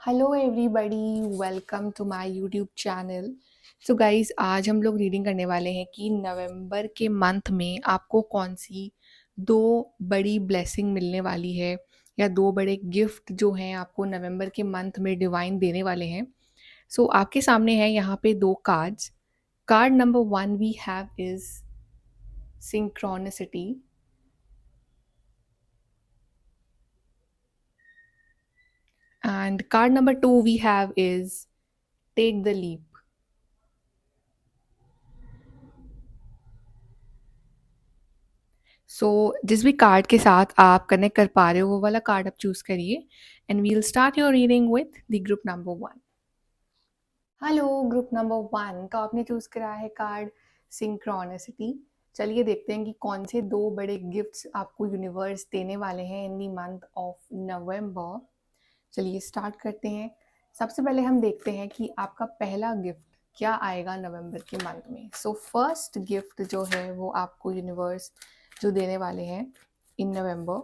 Hello everybody, welcome to my YouTube channel. So guys, आज हम लोग रीडिंग करने वाले हैं कि नवंबर के मंथ में आपको कौन सी दो बड़ी ब्लेसिंग मिलने वाली है या दो बड़े गिफ्ट जो हैं आपको नवंबर के मंथ में डिवाइन देने वाले हैं। सो आपके सामने है यहाँ पे दो cards. Card number one we have is synchronicity and card number two we have is take the leap. So जिस भी कार्ड के साथ आप कनेक्ट कर पा रहे हो वो वाला कार्ड आप चूज करिए and we'll start your reading with the group number one. Hello group number one, तो आपने चूज करा है कार्ड सिंक्रोनिसिटी। चलिए देखते हैं कि कौन से दो बड़े गिफ्ट्स आपको यूनिवर्स देने वाले हैं इन द मंथ ऑफ नवंबर। चलिए स्टार्ट करते हैं। सबसे पहले हम देखते हैं कि आपका पहला गिफ्ट क्या आएगा नवंबर के मंथ में। सो फर्स्ट गिफ्ट जो है वो आपको यूनिवर्स जो देने वाले हैं in November.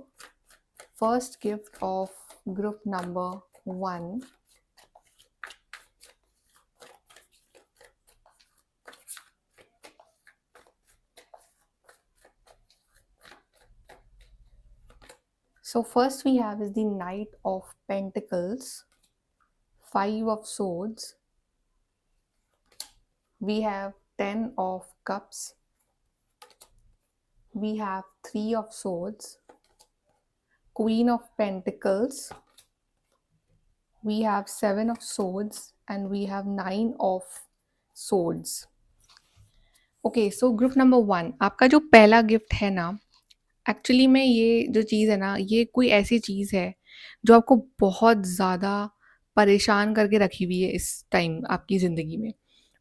First gift of group number one. So first we have is the Knight of Pentacles, Five of Swords. We have Ten of Cups. We have Three of Swords, Queen of Pentacles. We have Seven of Swords and we have Nine of Swords. Okay, so group number one, आपका जो पहला gift है ना, actually में ये जो चीज़ है ना, ये कोई ऐसी चीज़ है जो आपको बहुत ज़्यादा परेशान करके रखी हुई है इस टाइम आपकी ज़िंदगी में।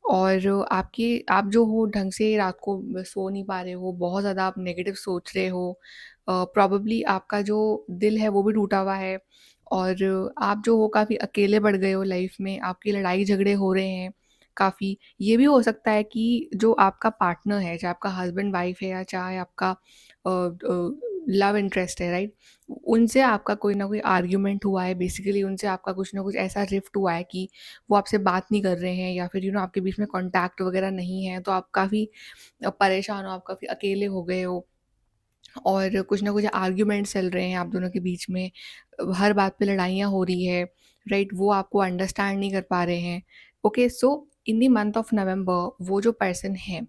और आप जो हो ढंग से रात को सो नहीं पा रहे हो, बहुत ज़्यादा आप नेगेटिव सोच रहे हो। प्रॉबेबली आपका जो दिल है वो भी टूटा हुआ है और आप जो हो काफ़ी अकेले पड़ गए हो लाइफ में, आपकी लड़ाई झगड़े हो रहे हैं काफ़ी। ये भी हो सकता है कि जो आपका पार्टनर है, चाहे आपका हस्बैंड वाइफ है या चाहे आपका लव इंटरेस्ट है, राइट? उनसे आपका कोई ना कोई आर्ग्यूमेंट हुआ है, बेसिकली उनसे आपका कुछ ना कुछ ऐसा रिफ्ट हुआ है कि वो आपसे बात नहीं कर रहे हैं या फिर आपके बीच में कॉन्टैक्ट वगैरह नहीं है, तो आप काफ़ी परेशान हो, आप काफ़ी अकेले हो गए हो और कुछ ना कुछ आर्ग्यूमेंट्स चल रहे हैं आप दोनों के बीच में। हर बात पे लड़ाइयाँ हो रही है, राइट? वो आपको अंडरस्टैंड नहीं कर पा रहे हैं। Okay, so in the month of नवंबर वो जो पर्सन है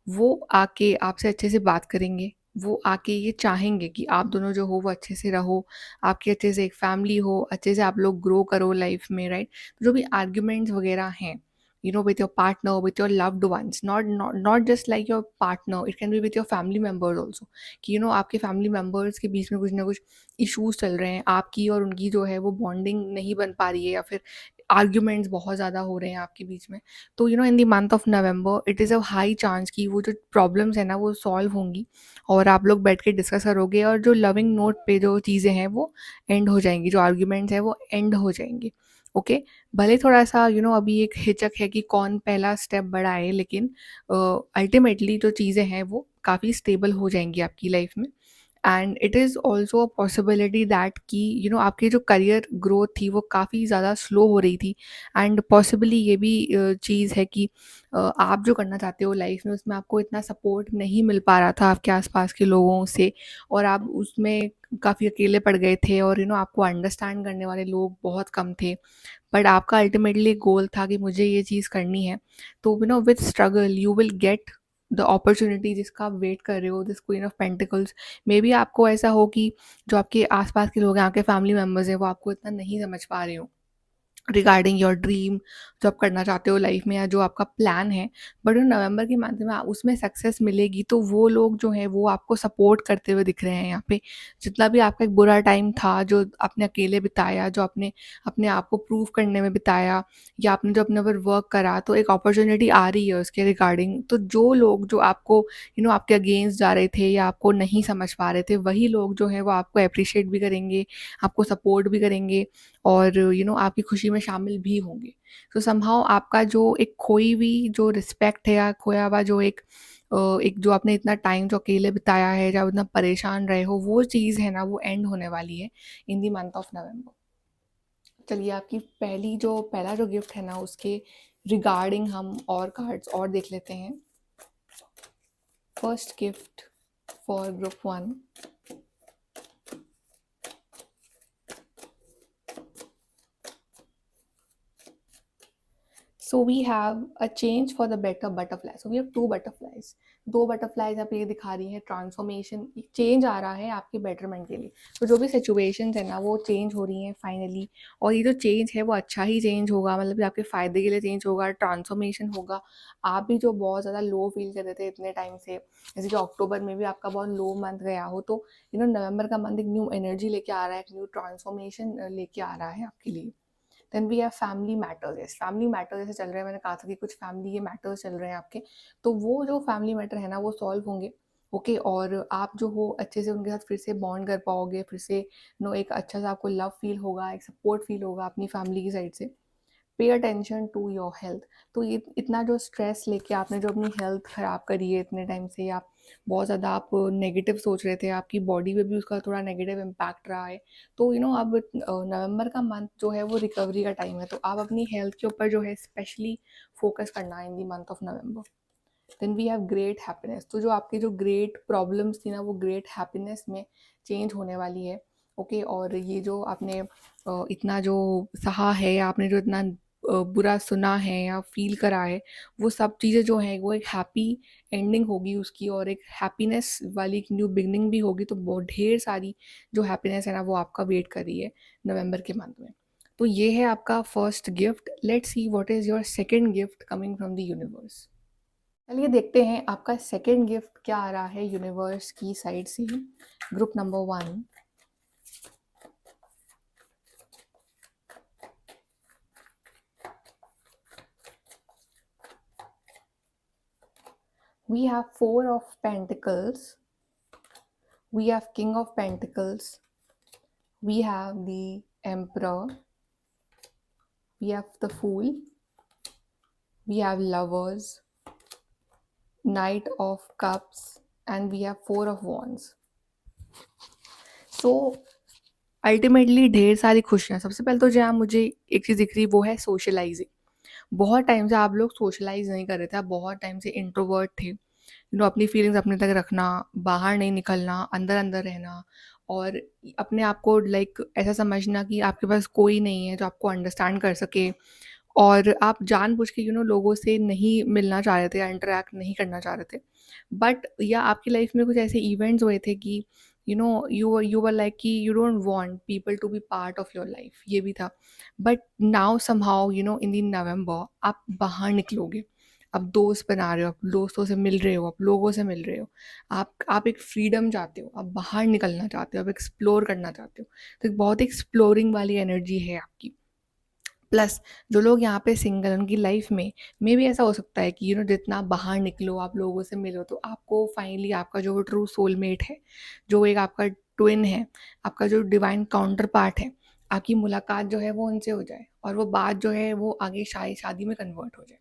वो आके आपसे अच्छे से बात करेंगे। वो आके ये चाहेंगे कि आप दोनों जो हो वो अच्छे से रहो, आपकी अच्छे से एक फैमिली हो, अच्छे से आप लोग ग्रो करो लाइफ में, राइट? जो भी आर्ग्यूमेंट्स वगैरह हैं, with your partner, with your loved ones, not just like your partner, it can be with your family members also, कि आपके फैमिली मेंबर्स के बीच में कुछ ना कुछ इश्यूज चल रहे हैं, आपकी और उनकी जो है वो बॉन्डिंग नहीं बन पा रही है या फिर आर्ग्यूमेंट्स बहुत ज़्यादा हो रहे हैं आपके बीच में। तो इन the month of November it is a high chance कि वो जो प्रॉब्लम्स है ना वो सॉल्व होंगी और आप लोग बैठ के डिस्कस करोगे और जो लविंग नोट पे जो चीज़ें हैं वो एंड हो जाएंगी, जो आर्ग्यूमेंट्स हैं वो एंड हो जाएंगे। ओके, भले थोड़ा सा अभी एक हिचक है कि कौन पहला स्टेप बढ़ाए, लेकिन अल्टीमेटली जो चीज़ें हैं वो काफ़ी स्टेबल हो जाएंगी आपकी लाइफ में। And it is also a possibility that कि आपकी जो करियर ग्रोथ थी वो काफ़ी ज़्यादा स्लो हो रही थी एंड पॉसिबली ये भी चीज़ है कि आप जो करना चाहते हो लाइफ में उसमें आपको इतना सपोर्ट नहीं मिल पा रहा था आपके आसपास के लोगों से और आप उसमें काफ़ी अकेले पड़ गए थे और आपको अंडरस्टैंड करने वाले लोग बहुत कम थे। बट आपका अल्टीमेटली गोल था कि मुझे ये चीज़ करनी है। तो with struggle you will get the opportunity जिसका आप वेट कर रहे हो, this queen of pentacles. May be आपको ऐसा हो कि जो आपके आसपास के लोग हैं, आपके फैमिली मेम्बर्स हैं, वो आपको इतना नहीं समझ पा रहे हो रिगार्डिंग योर ड्रीम, जो आप करना चाहते हो लाइफ में या जो आपका प्लान है। बट नवंबर के मंथ में उसमें सक्सेस मिलेगी तो वो लोग जो हैं वो आपको सपोर्ट करते हुए दिख रहे हैं यहाँ पे। जितना भी आपका एक बुरा टाइम था जो आपने अकेले बिताया, जो आपने अपने आप को प्रूव करने में बिताया या आपने जो अपने ऊपर वर्क करा, तो एक अपॉर्चुनिटी आ रही है उसके रिगार्डिंग। तो जो लोग जो आपको आपके अगेंस्ट जा रहे थे या आपको नहीं समझ पा रहे थे, वही लोग जो है वो आपको अप्रिशिएट भी करेंगे, आपको सपोर्ट भी करेंगे और आपकी खुशी में शामिल भी होंगे। तो समहाउ आपका जो एक खोई हुई जो रिस्पेक्ट है या खोया हुआ जो एक जो आपने इतना टाइम जो अकेले बिताया है, जब इतना परेशान रहे हो, वो चीज़ है ना वो एंड होने वाली है इन द मंथ ऑफ नवंबर। चलिए आपकी पहला जो गिफ्ट है ना उसके रिगार्डिंग हम और कार्ड्स और देख लेते हैं। First gift for group 1, so we have a change for the better butterfly, so we have two butterflies, दो बटरफ्लाइज आप ये दिखा रही है, ट्रांसफॉर्मेशन, चेंज आ रहा है आपके बेटरमेंट के लिए। तो जो भी सिचुएशंस है ना वो चेंज हो रही हैं फाइनली, और ये जो चेंज है वो अच्छा ही चेंज होगा, मतलब आपके फ़ायदे के लिए चेंज होगा, ट्रांसफॉर्मेशन होगा। आप भी जो बहुत ज़्यादा लो फील कर रहे थे इतने टाइम से, जैसे कि अक्टूबर में भी आपका बहुत लो मंथ गया हो, तो नवंबर का मंथ एक न्यू एनर्जी लेके आ रहा है, एक न्यू ट्रांसफॉर्मेशन लेके आ रहा है आपके लिए। Then we have family matters. Yes, family matter जैसे चल रहे हैं, मैंने कहा था कि कुछ फैमिली ये मैटर्स चल रहे हैं आपके, तो वो जो फैमिली मैटर है ना वो सॉल्व होंगे। ओके, और आप जो हो अच्छे से उनके साथ फिर से बॉन्ड कर पाओगे, फिर से एक अच्छा सा आपको लव फील होगा, एक सपोर्ट फील होगा अपनी फैमिली की साइड से। Pay attention to your health. तो ये इतना जो स्ट्रेस लेके आपने जो अपनी हेल्थ ख़राब करी है इतने टाइम से, आप बहुत ज़्यादा आप नेगेटिव सोच रहे थे, आपकी बॉडी पे भी उसका थोड़ा नेगेटिव इम्पैक्ट रहा है। तो अब नवंबर का मंथ जो है वो रिकवरी का टाइम है, तो आप अपनी हेल्थ के ऊपर जो है स्पेशली फोकस करना है in the month of November. Then we have great happiness. तो जो आपकी जो ग्रेट प्रॉब्लम्स थी ना वो ग्रेट हैप्पीनेस में चेंज होने वाली है। ओके, और ये जो आपने इतना जो सहा है, आपने जो इतना बुरा सुना है या फील करा है, वो सब चीज़ें जो हैं वो एक हैप्पी एंडिंग होगी उसकी, और एक हैप्पीनेस वाली एक न्यू बिगनिंग भी होगी। तो बहुत ढेर सारी जो हैप्पीनेस है ना वो आपका वेट कर रही है नवंबर के मंथ में। तो ये है आपका first gift. Let's see what is your second gift coming from the universe. चलिए देखते हैं आपका सेकंड गिफ्ट क्या आ रहा है यूनिवर्स की साइड से। Group number 1, we have 4 of Pentacles, we have King of Pentacles, we have the Emperor, we have the Fool, we have Lovers, Knight of Cups, and we have 4 of Wands. So ultimately ढेर सारी खुशियाँ। सबसे पहले तो जहाँ मुझे एक चीज़ दिख रही है वो है सोशलाइजिंग। बहुत टाइम से आप लोग सोशलाइज नहीं कर रहे थे, आप बहुत टाइम से इंट्रोवर्ट थे। अपनी फीलिंग्स अपने तक रखना, बाहर नहीं निकलना, अंदर अंदर रहना, और अपने आप को लाइक ऐसा समझना कि आपके पास कोई नहीं है जो आपको अंडरस्टैंड कर सके, और आप जानबूझ के लोगों से नहीं मिलना चाह रहे थे या इंटरैक्ट नहीं करना चाह रहे थे। बट या आपकी लाइफ में कुछ ऐसे इवेंट्स हुए थे कि यू वर लाइक कि you don't want people to be part of your life, ये भी था। But now somehow in the November आप बाहर निकलोगे, आप दोस्त बना रहे हो, आप दोस्तों से मिल रहे हो, आप लोगों से मिल रहे हो, आप एक फ्रीडम चाहते हो, आप बाहर निकलना चाहते हो, आप एक्सप्लोर करना चाहते हो। तो एक बहुत एक्सप्लोरिंग वाली एनर्जी है आपकी। प्लस जो लोग यहाँ पे सिंगल, उनकी लाइफ में मे भी ऐसा हो सकता है कि जितना आप बाहर निकलो, आप लोगों से मिलो, तो आपको फाइनली आपका जो ट्रू सोलमेट है, जो एक आपका ट्विन है, आपका जो डिवाइन काउंटर पार्ट है, आपकी मुलाकात जो है वो उनसे हो जाए, और वो बात जो है वो आगे शादी में कन्वर्ट हो जाए।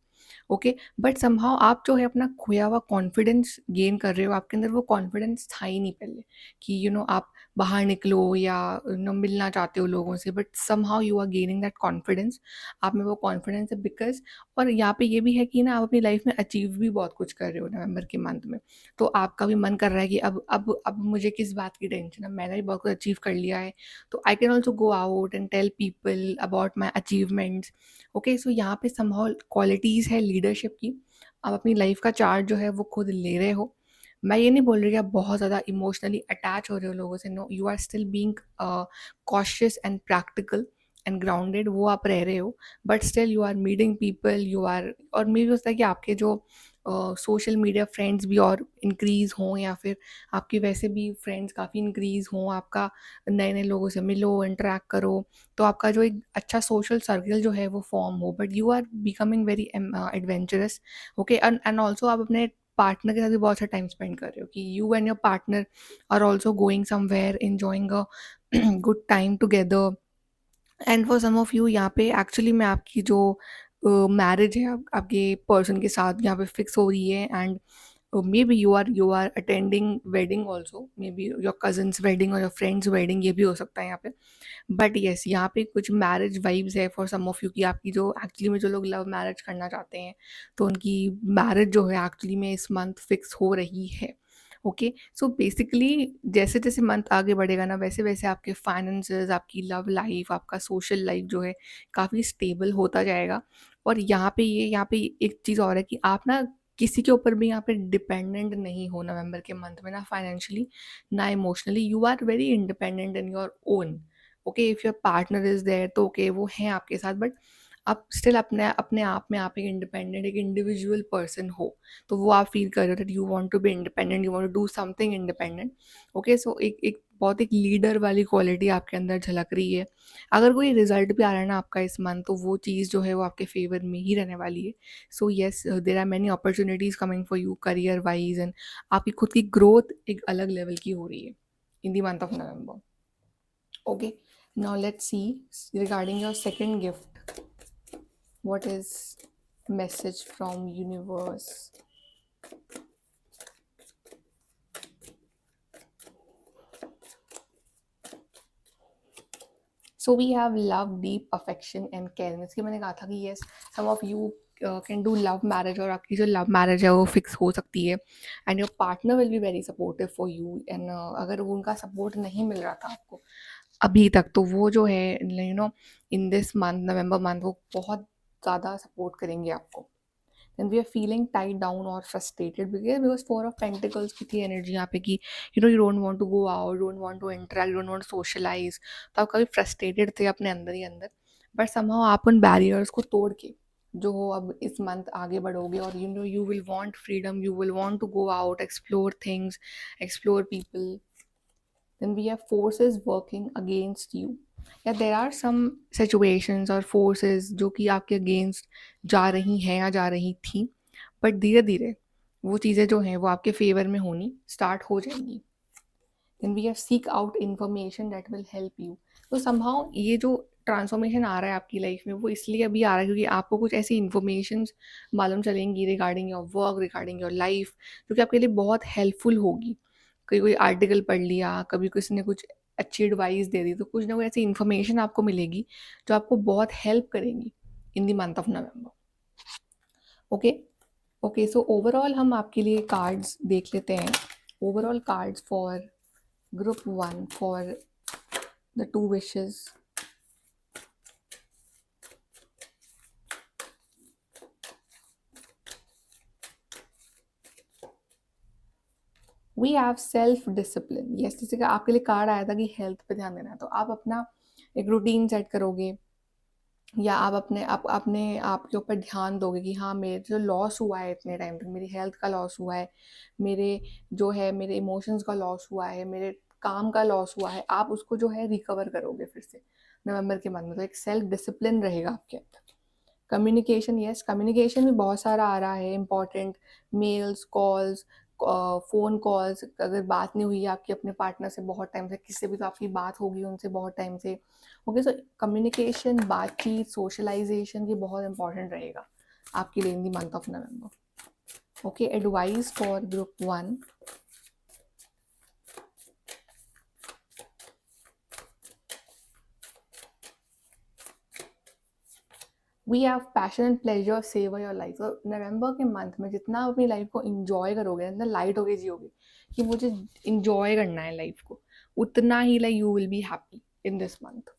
ओके, बट समहाउ आप जो है अपना खोया हुआ कॉन्फिडेंस गेन कर रहे हो, आपके अंदर वो कॉन्फिडेंस था ही नहीं पहले कि आप बाहर निकलो या मिलना चाहते हो लोगों से, but somehow you are gaining that confidence. आप में वो कॉन्फिडेंस है बिकॉज, और यहाँ पे ये भी है कि आप अपनी लाइफ में अचीव भी बहुत कुछ कर रहे हो नवंबर के मंथ में। तो आपका भी मन कर रहा है कि अब मुझे किस बात की टेंशन है, मैंने भी बहुत कुछ अचीव कर लिया है, तो I can also go out and tell people about my achievements. Okay, so यहाँ पे समहाउ क्वालिटीज़ है लीडरशिप की। आप अपनी लाइफ का चार्ज जो है वो खुद ले रहे हो। मैं ये नहीं बोल रही कि आप बहुत ज़्यादा इमोशनली अटैच हो रहे हो लोगों से, no, you are still being cautious and practical and grounded, वो आप रह रहे हो। But still you are meeting people, you are, और मे भी होता है कि आपके जो सोशल मीडिया फ्रेंड्स भी और इंक्रीज़ हों, या फिर आपके वैसे भी फ्रेंड्स काफ़ी इंक्रीज़ हों, आपका नए नए लोगों से मिलो, इंटरेक्ट करो, तो आपका जो एक अच्छा सोशल सर्कल जो है वो फॉर्म हो। But you are becoming very adventurous. Okay, and also आप अपने पार्टनर के साथ भी बहुत सा टाइम स्पेंड कर रहे हो कि you and your partner are also going somewhere, enjoying a good time together. And for some of you यहाँ पे एक्चुअली में आपकी जो मैरिज है आपके पर्सन के साथ यहाँ पे फिक्स हो रही है, and maybe you are attending wedding also, maybe your cousins wedding और योर फ्रेंड्स वेडिंग, ये भी हो सकता है यहाँ पे। बट येस, यहाँ पे कुछ मैरिज वाइब्स है फॉर सम ऑफ यू, कि आपकी जो एक्चुअली में जो लोग लव मैरिज करना चाहते हैं, तो उनकी मैरिज जो है एक्चुअली में इस मंथ फिक्स हो रही है। ओके, सो बेसिकली जैसे जैसे मंथ आगे बढ़ेगा ना, वैसे वैसे आपके फाइनेंसेस, आपकी लव लाइफ, आपका सोशल लाइफ जो है काफ़ी स्टेबल होता जाएगा। और यहाँ पे एक चीज़ और है कि आप ना किसी के ऊपर भी यहाँ पे डिपेंडेंट नहीं हो नवंबर के मंथ में, ना फाइनेंशियली ना emotionally. You are very independent in your own. Okay, if your partner is there तो ओके, वो हैं आपके साथ, बट आप स्टिल अपने अपने आप में आप एक इंडिपेंडेंट, एक इंडिविजुअल पर्सन हो। तो वो आप फील कर रहे हो that you want to be independent, you want to do something independent. Okay, so एक एक बहुत एक लीडर वाली क्वालिटी आपके अंदर झलक रही है। अगर कोई रिजल्ट भी आ रहा है ना आपका इस मंथ, तो वो चीज़ जो है वो आपके फेवर में ही रहने वाली है। So yes, there are many opportunities coming for you career wise, and आपकी खुद की ग्रोथ एक अलग लेवल की हो रही है इन the month of November. Okay, now let's see regarding your second gift. What is message from universe? So we have love, deep affection and care. इसके मैंने कहा था कि yes, some of you can do love marriage, और आपकी जो love marriage है वो fix हो सकती है, and your partner will be very supportive for you, and अगर वो उनका support नहीं मिल रहा था आपको अभी तक, तो वो जो है you know in this month, November month, वो बहुत ज़्यादा सपोर्ट करेंगे आपको। then we are feeling tied down or frustrated because four of pentacles की थी एनर्जी यहाँ पे कि you don't want to go out, don't want to interact, don't want to socialize, तो आप कभी frustrated थे अपने अंदर ही अंदर, बट somehow आप उन barriers को तोड़ के जो हो अब इस मंथ आगे बढ़ोगे, और you will want freedom, you will want to go out, explore things, explore people. Then we have forces working against you, या देर आर सम सिचुएशंस और फोर्सेस जो कि आपके अगेंस्ट जा रही हैं या जा रही थी, बट धीरे धीरे वो चीज़ें जो हैं वो आपके फेवर में होनी स्टार्ट हो जाएंगी। Then we have seek out information that will help you. तो समहाउ ये जो ट्रांसफॉर्मेशन आ रहा है आपकी लाइफ में, वो इसलिए अभी आ रहा है क्योंकि आपको कुछ ऐसी इन्फॉर्मेशन मालूम चलेंगी regarding your work, regarding your life, जो कि आपके लिए बहुत हेल्पफुल होगी। कहीं कोई आर्टिकल पढ़ लिया, कभी किसी ने कुछ अच्छी एडवाइस दे दी, तो कुछ ना कुछ ऐसी इन्फॉर्मेशन आपको मिलेगी जो आपको बहुत हेल्प करेंगी in the month of November. Okay, okay, so overall हम आपके लिए कार्ड्स देख लेते हैं। Overall cards for group 1 for the 2 wishes. We have self discipline. Yes, जैसे कि आपके लिए कार्ड आया था कि हेल्थ पे ध्यान देना है, तो आप अपना एक रूटीन सेट करोगे, या आप अपने आप के ऊपर ध्यान दोगे कि हाँ, मेरे जो लॉस हुआ है इतने टाइम तक, मेरी हेल्थ का लॉस हुआ है, मेरे जो है मेरे इमोशंस का लॉस हुआ है, मेरे काम का लॉस हुआ है, आप उसको जो है रिकवर करोगे फिर से नवंबर के मंथ में। तो एक सेल्फ डिसिप्लिन रहेगा आपके अंदर। कम्युनिकेशन, यस, कम्युनिकेशन भी बहुत सारा आ रहा है important, mails, calls, phone calls, अगर बात नहीं हुई है आपकी अपने पार्टनर से बहुत टाइम से, किससे भी तो आपकी बात होगी उनसे बहुत टाइम से। ओके, सो कम्युनिकेशन, बातचीत, सोशलाइजेशन, ये बहुत इंपॉर्टेंट रहेगा आपके लिए in the month of November. Okay, advice for group 1। We have passion and pleasure savour your life. तो नवंबर के मंथ में जितना आप अपनी लाइफ को इंजॉय करोगे, जितना लाइट होके जियोगे कि मुझे इंजॉय करना है लाइफ को, उतना ही like you will be happy in this month.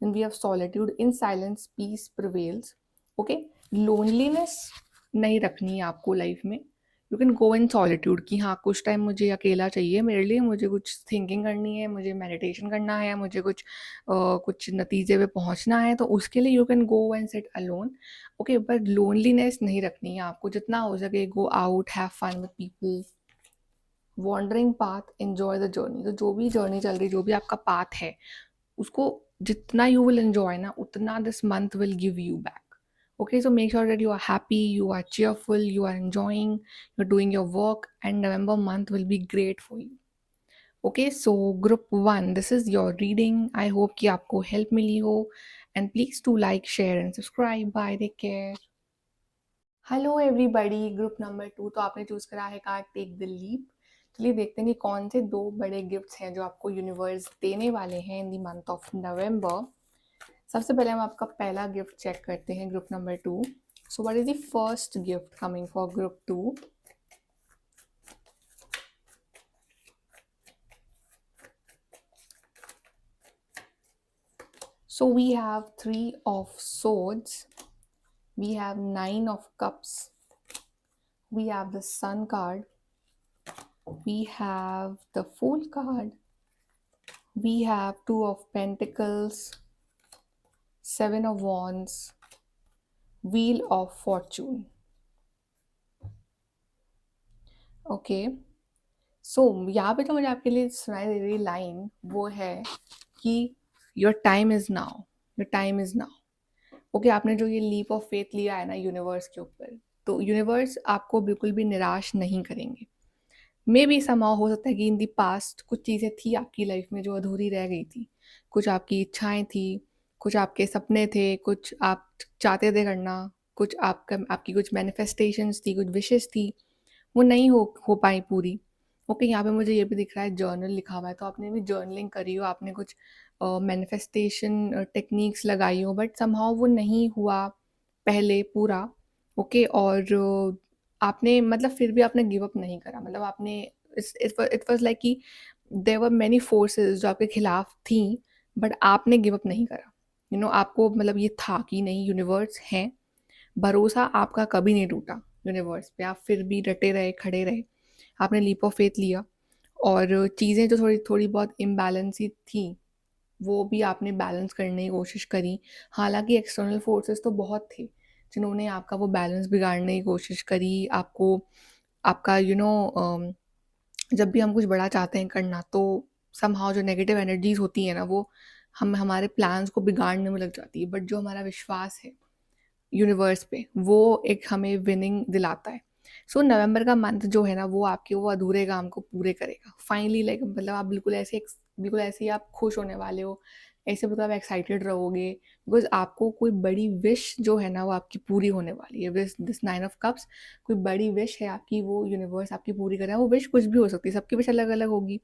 Then we have solitude. In silence, peace prevails. Okay, loneliness नहीं रखनी है आपको लाइफ में। You can go in solitude कि हाँ, कुछ टाइम मुझे अकेला चाहिए मेरे लिए, मुझे कुछ थिंकिंग करनी है, मुझे मेडिटेशन करना है, मुझे कुछ नतीजे पे पहुंचना है, तो उसके लिए you can go and sit alone. Okay, but loneliness नहीं रखनी है आपको। जितना हो सके go out, have fun with people, wandering path, enjoy the journey. तो जो भी जर्नी चल रही, जो भी आपका पाथ है, उसको जितना यू विल एंजॉय ना, उतना this month will give you back. Okay, so make sure that you are happy, you are cheerful, you are enjoying, you're doing your work, and November month will be great for you. Okay, so group 1, this is your reading. I hope कि आपको help मिली हो, and please do like, share and subscribe. Bye, take care. Hello everybody, group number 2 तो आपने choose करा है card take the leap. चलिए देखते हैं कि कौन से 2 बड़े गिफ्ट्स हैं जो आपको यूनिवर्स देने वाले हैं इन द मंथ ऑफ नवंबर। सबसे पहले हम आपका पहला गिफ्ट चेक करते हैं, group number 2। So what is the first gift coming for group 2? So we have 3 of swords, we have 9 of cups, we have the sun card, we have the fool card, we have 2 of pentacles, 7 of wands, wheel of fortune. Okay, so यहाँ पे तो मुझे आपके लिए सुनाई दे रही line वो है कि your time is now, your time is now. Okay, आपने जो ये लीप ऑफ फेथ लिया है ना यूनिवर्स के ऊपर, तो यूनिवर्स आपको बिल्कुल भी निराश नहीं करेंगे। मे बी समाव हो सकता है कि इन दी पास्ट कुछ चीज़ें थी आपकी लाइफ में जो अधूरी रह गई थी, कुछ आपकी इच्छाएं थी, कुछ आपके सपने थे, कुछ आप चाहते थे करना, कुछ आपकी कुछ मैनिफेस्टेशंस थी, कुछ विशेस थी, वो नहीं हो पाई पूरी। ओके, यहाँ पे मुझे ये भी दिख रहा है जर्नल लिखा हुआ है, तो आपने भी जर्नलिंग करी हो, आपने कुछ मैनिफेस्टेशन टेक्निक्स लगाई हो, बट समहाउ वो नहीं हुआ पहले पूरा। ओके, और आपने मतलब फिर भी आपने गिव अप नहीं करा, मतलब आपने इट वाज लाइक कि देयर वर मेनी फोर्सेस जो आपके खिलाफ थी, बट आपने गिव अप नहीं करा। आपको मतलब ये था कि नहीं, यूनिवर्स है, भरोसा आपका कभी नहीं टूटा यूनिवर्स पे, आप फिर भी डटे रहे, खड़े रहे, आपने लीप ऑफ फेथ लिया, और चीज़ें जो थोड़ी थोड़ी बहुत इम्बैलेंस ही थी वो भी आपने बैलेंस करने की कोशिश करी। हालांकि एक्सटर्नल फोर्सेस तो बहुत थे जिन्होंने आपका वो बैलेंस बिगाड़ने की कोशिश करी, आपको आपका जब भी हम कुछ बड़ा चाहते हैं करना, तो समहाउ जो नेगेटिव एनर्जीज होती है ना, वो हम हमारे प्लान्स को बिगाड़ने में लग जाती है, बट जो हमारा विश्वास है यूनिवर्स पे, वो एक हमें विनिंग दिलाता है। सो नवंबर का मंथ जो है ना, वो आपके वो अधूरे काम को पूरे करेगा फाइनली। लाइक मतलब आप बिल्कुल ऐसे ही आप खुश होने वाले हो, ऐसे बिल्कुल आप एक्साइटेड रहोगे, बिकॉज आपको कोई बड़ी विश जो है ना वो आपकी पूरी होने वाली है। विश दिस 9 ऑफ कप्स, कोई बड़ी विश है आपकी, वो यूनिवर्स आपकी पूरी कर रहा है। वो विश कुछ भी हो सकती है, सबकी विश अलग अलग होगी।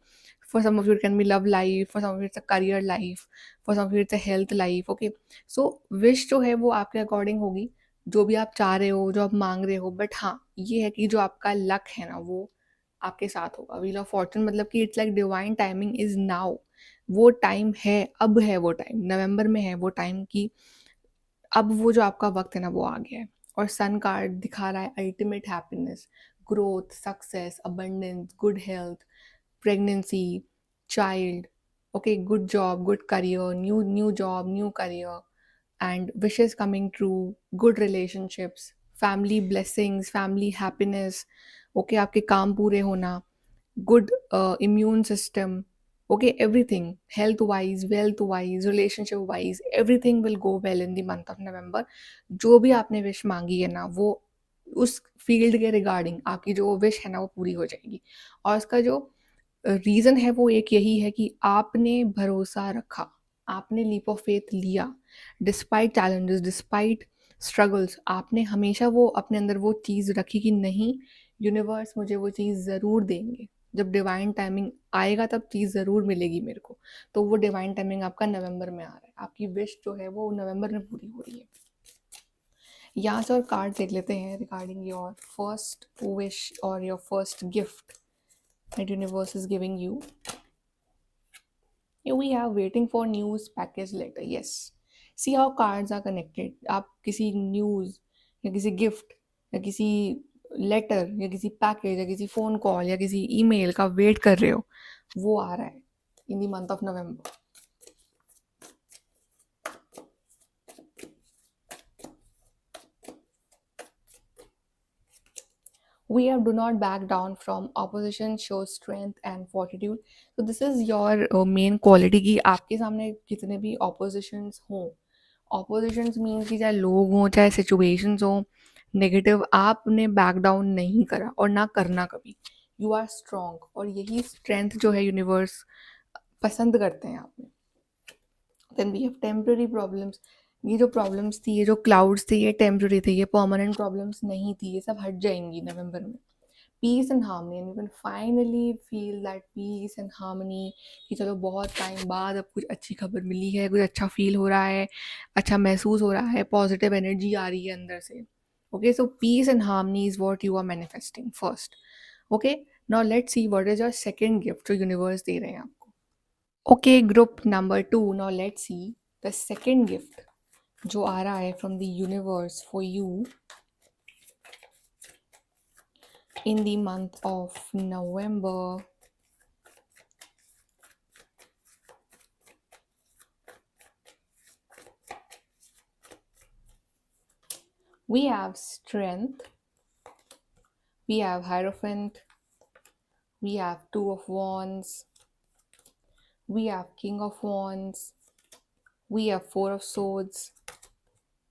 For some of you it can be love life, for some of you it's a career life, for some of you it's a health life. Okay, so wish जो है वो आपके अकॉर्डिंग होगी, जो भी आप चाह रहे हो, जो आप मांग रहे हो, बट हाँ ये है कि जो आपका लक है ना वो आपके साथ होगा। व्हील ऑफ फॉर्चून मतलब कि it's like divine timing is now. वो टाइम है, अब है वो टाइम, नवंबर में है वो टाइम की अब वो जो आपका वक्त है ना वो आ गया है। और सन कार्ड दिखा रहा है ultimate happiness, growth, success, abundance, good health, pregnancy, child, okay, good job, good career, new job, new career, and wishes coming true, good relationships, family blessings, family happiness, okay, आपके काम पूरे होना, good immune system, okay, everything, health wise, wealth wise, relationship wise, everything will go well in the month of November। जो भी आपने wish मांगी है ना, वो उस फील्ड के रिगार्डिंग आपकी जो विश है ना वो पूरी हो जाएगी। और उसका जो रीज़न है वो एक यही है कि आपने भरोसा रखा, आपने लीप ऑफ फेथ लिया, डिस्पाइट चैलेंजेस, डिस्पाइट स्ट्रगल्स, आपने हमेशा वो अपने अंदर वो चीज़ रखी कि नहीं, यूनिवर्स मुझे वो चीज़ ज़रूर देंगे, जब डिवाइन टाइमिंग आएगा तब चीज़ ज़रूर मिलेगी मेरे को। तो वो डिवाइन टाइमिंग आपका नवंबर में आ रहा है, आपकी विश जो है वो नवंबर में पूरी हो रही है। यहाँ से और कार्ड देख लेते हैं रिगार्डिंग योर फर्स्ट विश और your first gift that universe is giving you. Here we have waiting for news package letter. Yes, see how cards are connected. आप किसी न्यूज़ या किसी गिफ्ट या किसी लेटर या किसी पैकेज या किसी फ़ोन कॉल या किसी ईमेल का वेट कर रहे हो, वो आ रहा है इन the month of November. We have do not back down from opposition, show strength and fortitude. So this is your main quality कि आपके सामने कितने भी oppositions हों, oppositions means कि चाहे लोग हों, चाहे situations हों नेगेटिव, आपने बैक डाउन नहीं करा और ना करना कभी। यू आर स्ट्रॉन्ग, और यही स्ट्रेंथ जो है यूनिवर्स पसंद करते हैं आप में। Then we have temporary problems, ये जो प्रॉब्लम्स थी, ये जो क्लाउड्स थे, ये टेम्पररी थे, ये परमानेंट प्रॉब्लम्स नहीं थी, ये सब हट जाएंगी नवंबर में। Peace and harmony, and you can finally feel that peace and harmony कि चलो बहुत टाइम बाद अब कुछ अच्छी खबर मिली है, कुछ अच्छा फील हो रहा है, अच्छा महसूस हो रहा है, पॉजिटिव एनर्जी आ रही है अंदर से। Okay, so peace and harmony is what you are manifesting first. Okay, now let's see what is your second gift जो यूनिवर्स दे रहे हैं आपको। Okay, group number 2, now let's see the second gift जो आ रहा है from the universe for you in the month of November. We have strength, we have Hierophant, we have Two of Wands, we have King of Wands, we have Four of Swords,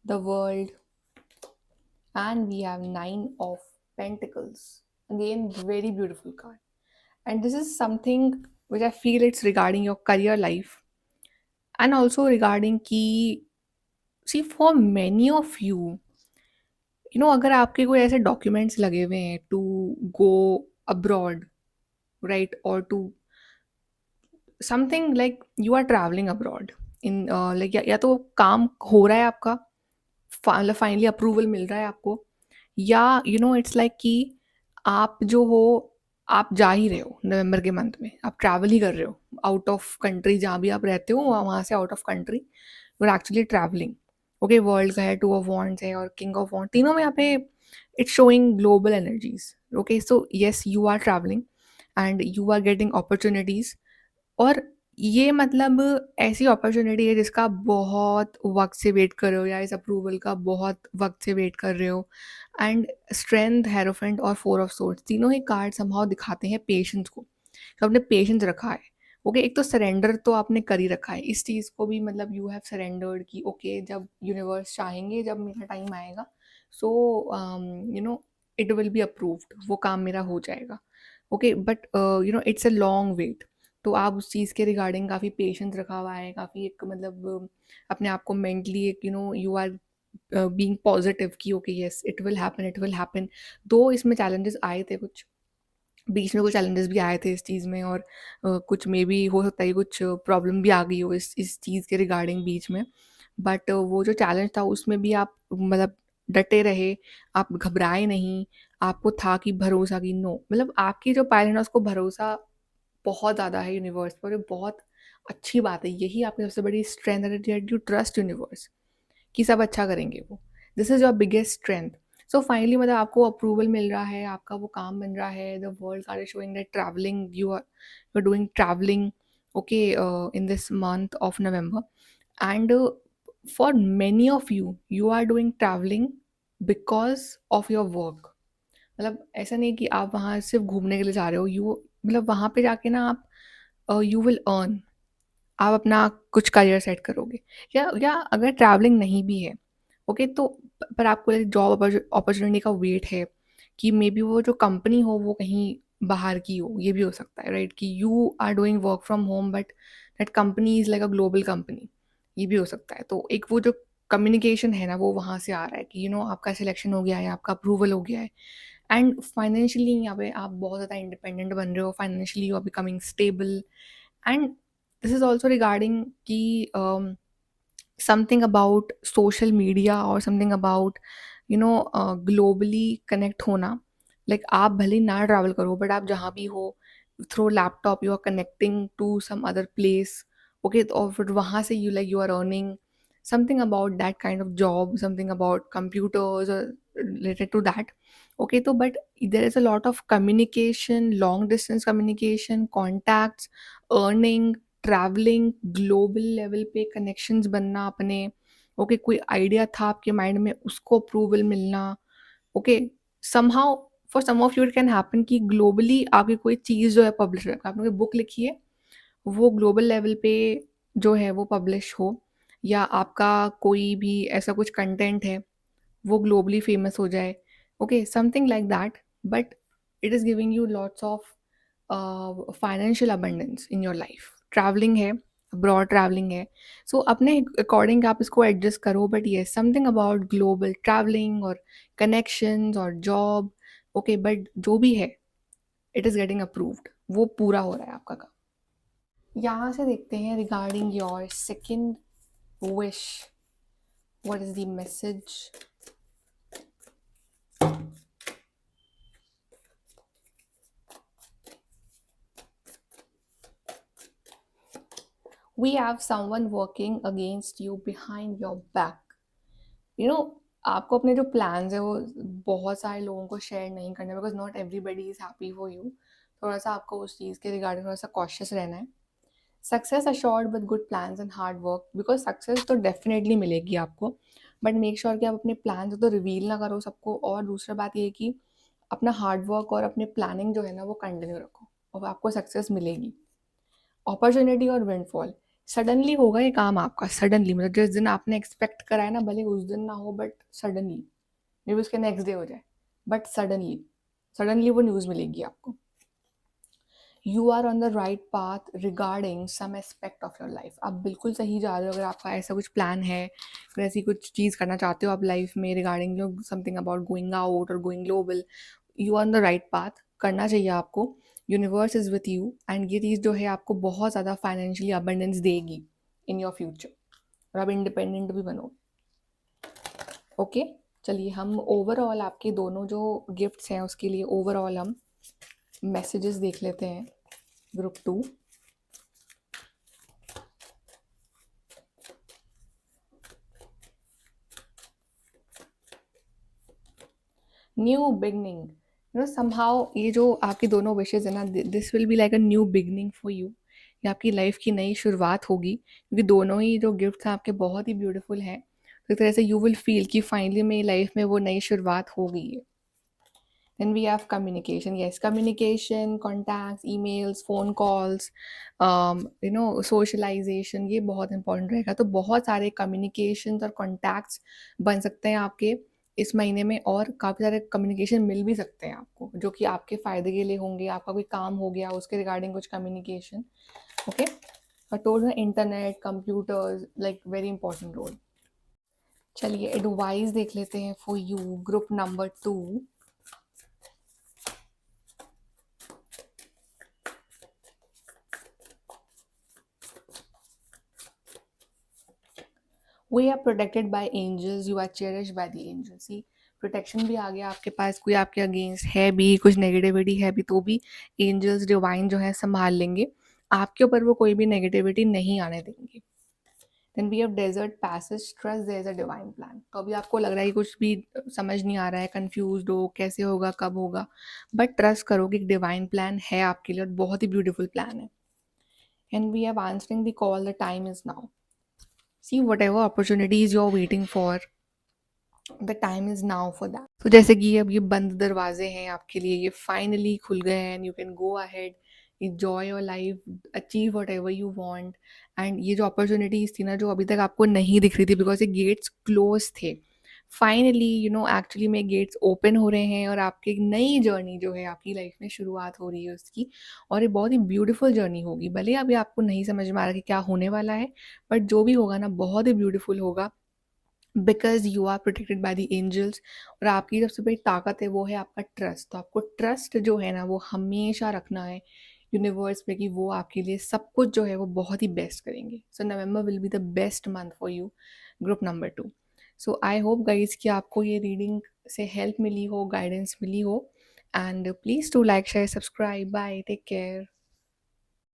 the World, and we have Nine of Pentacles. Again, very beautiful card. And this is something which I feel it's regarding your career life and also regarding key. See, for many of you, अगर आपके कोई ऐसे documents लगे हुए हैं to go abroad, right, और to something like you are travelling abroad in like, या तो काम हो रहा है आपका, मतलब फाइनली अप्रूवल मिल रहा है आपको, या इट्स लाइक कि आप जो हो, आप जा ही रहे हो नवंबर के मंथ में, आप ट्रैवल ही कर रहे हो आउट ऑफ कंट्री, जहाँ भी आप रहते हो वहाँ से out of country you are actually travelling. Okay, world का है, टू ऑफ वॉन्ड्स है और किंग ऑफ वॉन्ड, तीनों में यहाँ पे it's showing global energies. Okay, so yes, you are travelling and you are getting opportunities. और ये मतलब ऐसी अपॉर्चुनिटी है जिसका बहुत वक्त से वेट कर रहे हो, या इस अप्रूवल का बहुत वक्त से वेट कर रहे हो। एंड स्ट्रेंथ, हेरोफेंट और फोर ऑफ सोर्ड्स, तीनों ही कार्ड समहाउ दिखाते हैं पेशेंस को, कि आपने पेशेंस रखा है। ओके, एक तो सरेंडर तो आपने कर ही रखा है इस चीज़ को भी, मतलब यू हैव सरेंडर्ड कि ओके, जब यूनिवर्स चाहेंगे, जब मेरा टाइम आएगा, so it will be approved, वो काम मेरा हो जाएगा। Okay, but it's a long wait. तो आप उस चीज़ के रिगार्डिंग काफ़ी पेशेंस रखा हुआ है, काफ़ी एक मतलब अपने आप को मेंटली एक यू आर बीइंग पॉजिटिव कि okay yes, it will happen, it will happen. दो इसमें चैलेंजेस आए थे कुछ, बीच में कुछ चैलेंजेस भी आए थे इस चीज़ में, और कुछ मे बी हो सकता है कुछ प्रॉब्लम भी आ गई हो इस चीज़ के रिगार्डिंग बीच में। बट वो जो चैलेंज था उसमें भी आप मतलब डटे रहे, आप घबराए नहीं, आपको था कि भरोसा कि नो, मतलब आपकी जो पायलट है उसको भरोसा बहुत ज़्यादा है यूनिवर्स पर, ये बहुत अच्छी बात है, यही आपकी सबसे बड़ी स्ट्रेंथ है, दैट यू ट्रस्ट यूनिवर्स कि सब अच्छा करेंगे वो। This is your biggest strength. So finally मतलब आपको अप्रूवल मिल रहा है, आपका वो काम बन रहा है, the world are showing that travelling, you are doing travelling, okay, in this month of November. And for many of you, you are doing travelling because of your work. मतलब ऐसा नहीं कि आप वहाँ सिर्फ घूमने के लिए जा रहे हो, यू मतलब वहाँ पे जाके ना आप यू विल अर्न, आप अपना कुछ करियर सेट करोगे, या अगर ट्रैवलिंग नहीं भी है, ओके, तो पर आपको जॉब अपॉर्चुनिटी का वेट है कि मे बी वो जो कंपनी हो वो कहीं बाहर की हो, ये भी हो सकता है, राइट, कि you are doing work from home but that company is like a global company, ये भी हो सकता है। तो एक वो जो कम्युनिकेशन है ना, वो वहाँ से आ रहा है कि आपका सिलेक्शन हो गया है, आपका अप्रूवल हो गया है। एंड फाइनेंशियली यहाँ पे आप बहुत ज़्यादा इंडिपेंडेंट बन रहे हो, financially you are becoming stable. And this is also regarding कि समथिंग अबाउट सोशल मीडिया और समथिंग अबाउट ग्लोबली कनेक्ट होना। लाइक आप भले ही ना ट्रैवल करो, बट आप जहाँ भी हो, through laptop you are connecting to some other place. Okay, और फिर वहाँ से you are earning something about that kind of job, something about computers related to that. Okay, तो but there is a lot of communication, long distance communication, contacts, earning, travelling, global level पे connections बनना अपने। Okay, कोई idea था आपके mind में, उसको approval मिलना। Okay, somehow for some of you it can happen कि ग्लोबली आपकी कोई चीज़ जो है पब्लिश हो, आपने कोई बुक लिखी है, वो ग्लोबल लेवल पे जो है वो पब्लिश हो, या आपका कोई भी ऐसा कुछ कंटेंट है वो ग्लोबली फेमस हो जाए। Okay, something like that, but it is giving you lots of financial abundance in your life. Travelling है, ब्रॉड ट्रैवलिंग है, सो अपने अकॉर्डिंग आप इसको एडजस्ट करो, बट ये समथिंग अबाउट ग्लोबल ट्रैवलिंग और कनेक्शंस और जॉब, ओके, बट जो भी है इट इज़ गेटिंग अप्रूव्ड, वो पूरा हो रहा है आपका काम। यहाँ से देखते हैं regarding your second wish, what is the message. We have someone working against you behind your back. You know, आपको अपने जो प्लान्स है वो बहुत सारे लोगों को शेयर नहीं करने, because not everybody is happy for you. थोड़ा सा आपको उस चीज़ के रिगार्डिंग थोड़ा सा कॉशियस रहना है। Success assured with good plans and hard work, because success तो डेफिनेटली मिलेगी आपको, बट मेक श्योर कि आप अपने प्लान्स तो रिवील ना करो सबको। और दूसरा बात ये है कि अपना हार्ड वर्क और अपने प्लानिंग जो है ना वो कंटिन्यू रखो, और आपको सक्सेस मिलेगी। अपॉर्चुनिटी और विंडफॉल, सडनली होगा ये काम आपका, सडनली, मतलब जिस दिन आपने एक्सपेक्ट करा है ना, भले उस दिन ना हो, बट सडनली, मे बी उसके नेक्स्ट डे हो जाए, बट सडनली सडनली वो न्यूज़ मिलेगी आपको। You are on the right path regarding some aspect of your life, आप बिल्कुल सही जा रहे हो। अगर आपका ऐसा कुछ प्लान है, अगर ऐसी कुछ चीज़ करना चाहते हो आप लाइफ में रिगार्डिंग जो समथिंग अबाउट गोइंग आउट और going global, you are on the right path, करना चाहिए आपको। Universe is with you, and ये चीज़ जो है आपको बहुत ज़्यादा फाइनेंशियली अबंडेंस देगी इन योर फ्यूचर, और आप इंडिपेंडेंट भी बनोगे। ओके, चलिए हम ओवरऑल आपके दोनों जो गिफ्ट्स हैं उसके लिए ओवरऑल हम मैसेजेस देख लेते हैं। Group 2, new beginning, you know somehow ये जो आपकी दोनों विशेज़ है ना, this will be like a new beginning for you. ये आपकी लाइफ की नई शुरुआत होगी, क्योंकि दोनों ही जो गिफ्ट्स हैं आपके बहुत ही ब्यूटीफुल हैं। तो एक तरह से यू विल फील कि फाइनली मेरी लाइफ में वो नई शुरुआत हो गई है। Then we have communication. Yes, communication, contacts, emails, phone calls, socialization, ये बहुत इंपॉर्टेंट रहेगा। तो बहुत सारे communications और contacts बन सकते हैं आपके इस महीने में, और काफ़ी सारे कम्युनिकेशन मिल भी सकते हैं आपको, जो कि आपके फ़ायदे के लिए होंगे। आपका कोई काम हो गया उसके रिगार्डिंग कुछ कम्युनिकेशन, ओके। और total internet, computers, like very important role. चलिए एडवाइस देख लेते हैं for you, group number 2। We are protected by angels, you are cherished by the angels। See, protection भी आ गया आपके पास, कोई आपके अगेंस्ट है भी, कुछ नेगेटिविटी है भी, तो भी एंजल्स डिवाइन जो है संभाल लेंगे आपके ऊपर, वो कोई भी नेगेटिविटी नहीं आने देंगे। Then we have desert passage, trust there is a divine plan. तो अभी आपको लग रहा है कि कुछ भी समझ नहीं आ रहा है, कंफ्यूज्ड हो, कैसे होगा, कब होगा, बट ट्रस्ट करो कि एक डिवाइन प्लान है आपके लिए, और बहुत ही ब्यूटीफुल प्लान है। And we have answering the call, the time is now. See, whatever opportunities you're waiting for, the time is now for that। तो जैसे कि अब ये बंद दरवाजे हैं आपके लिए, ये फाइनली खुल गए हैं, and you can go ahead, enjoy your life, achieve whatever you want। And ये जो अपॉर्चुनिटीज़ थी ना, जो अभी तक आपको नहीं दिख रही थी बिकॉज ये गेट्स क्लोज थे, फाइनली एक्चुअली में गेट्स ओपन हो रहे हैं, और आपकी एक नई जर्नी जो है आपकी लाइफ में शुरुआत हो रही है उसकी, और ये बहुत ही ब्यूटीफुल जर्नी होगी। भले अभी आपको नहीं समझ में आ रहा कि क्या होने वाला है, बट जो भी होगा ना बहुत ही ब्यूटीफुल होगा, because you are protected by the angels. और आपकी सबसे बड़ी ताकत है वो है आपका ट्रस्ट। तो आपको ट्रस्ट जो है ना वो हमेशा रखना है यूनिवर्स पे, कि वो आपके लिए सब कुछ जो है वो बहुत ही बेस्ट करेंगे। So November will be the best month for you, group number 2। So I hope guys कि आपको ये रीडिंग से हेल्प मिली हो, गाइडेंस मिली हो, and please to like, share, subscribe. Bye, take care.